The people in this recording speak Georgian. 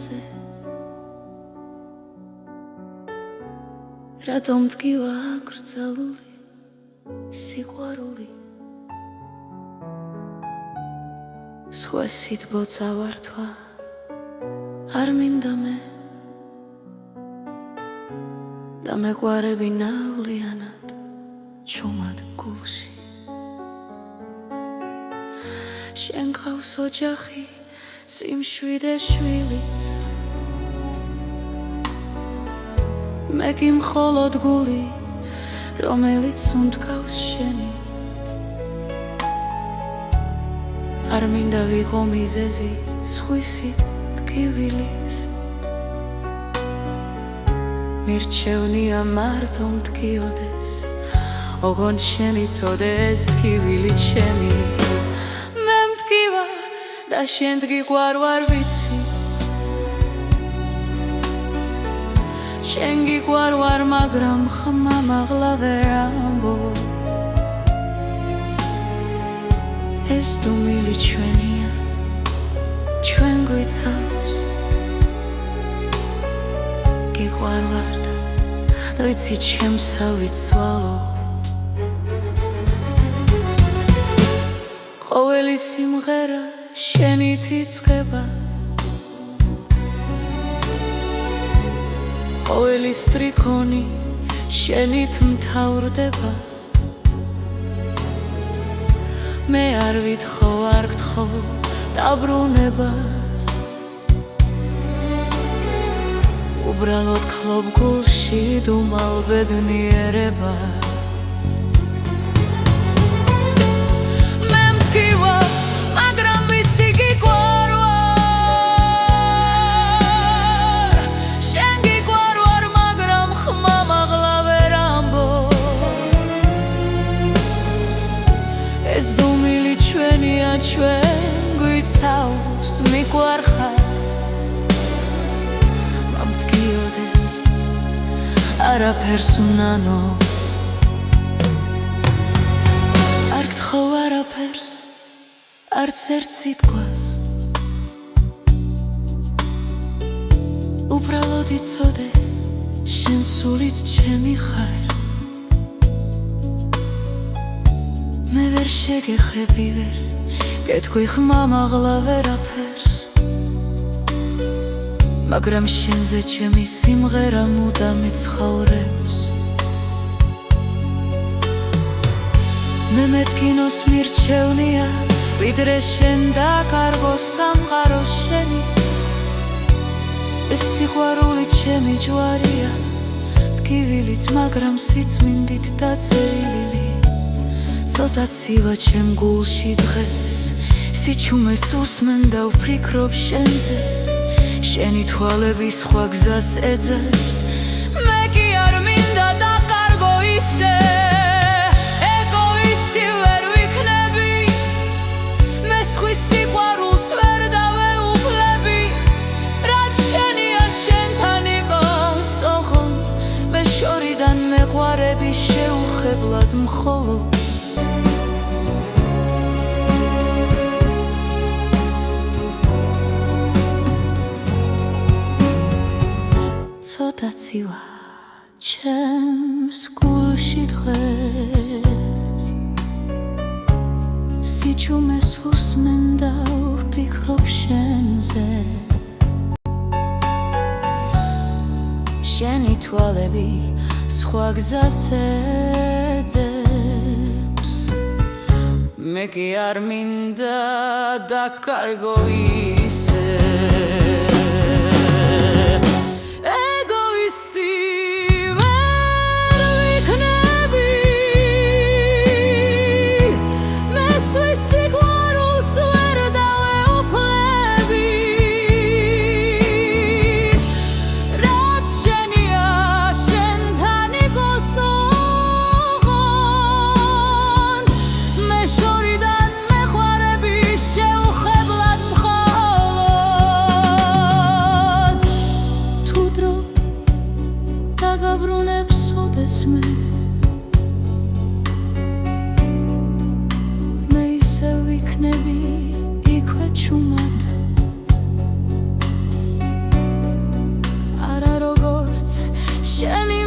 ხმაზე რატომ მდგივა აკრძალული სიყვარული სხვა სიტბოცა ვართვა არ მინდა მე და მეყვარები ნავლიანად ჩუმად გულში შენ გყავს ოჯახი სიმშვიდე შვილით მე კი მხოლოდ გული რომელიც უნდგავს შენი არ მინდა ვიყო მიზეზი სხვისი ტკივილის მირჩევნია მარტო მდგიოდეს ოღონდ შენი წოდეს ტკივილი ჩემი მე მდგივა და შენ დგიყვარ ვარ ვიცი შენ გიყვარ ვარ მაგრამ ხმა მაღლა ვერ ამბო ეს დუმილი ჩვენია ჩვენ გვიცავს გიყვარ ვარ და ვიცი ჩემსავი ცვალო ყოველი სიმღერა შენით იწყება ყოველი სტრიქონი შენით მთავრდება მე არ ვითხოვ არ გთხოვ დაბრუნებას უბრალოდ გხლობ გულში დუმალ ბედნიერებას მე მდგივა მაგრამ ვიცი გიყვარ ვარ შენ გიყვარ ვარ მაგრამ ხმა მაღლა ვერ ამბო ეს დუმილი ჩვენია ჩვენ გვიცავს მიყვარხარ მამდგიოდეს არაფერს უნანო არ გთხოვ არაფერს არც ერთ სიტყვას უბრალოდ იცოდე შენ სულით ჩემი ხარ მე ვერ შეგეხები ვერ გეთქვი ხმა მაღლა ვერაფერს მაგრამ შენზე ჩემი სიმღერა მუდამ იცხოვრებს მე მეთქინოს მირჩევნია ვიდრე შენ დაკარგო სამყარო შენი ეს სიყვარული ჩემი ჯვარია ტკივილით მაგრამ სიწმინდით დაწერილი ცოტა ცივა ჩემ გულში დღეს სიჩუმეს უსმენ და ვფიქრობ შენზე შენი თვალები სხვა გზას ეძებს მე კი არ მინდა დაკარგო ისე ეგოისტი ვერ ვიქნები მე სხვის სიყვარულს ვერ დავეუფლები რაც შენია შენთან იყოს ოღონდ მე შორიდან მეყვარები შეუხებლად მხოლოდ ცოტა ცივა ჩემს გულში დღეს სიჩუმეს უსმენ და ვფიქრობ შენზე შენი თვალები სხვა გზას ეძებს მე კი არ მინდა დაკარგო ისე მე ისევ ვიქნები იქვე ჩუმად შენი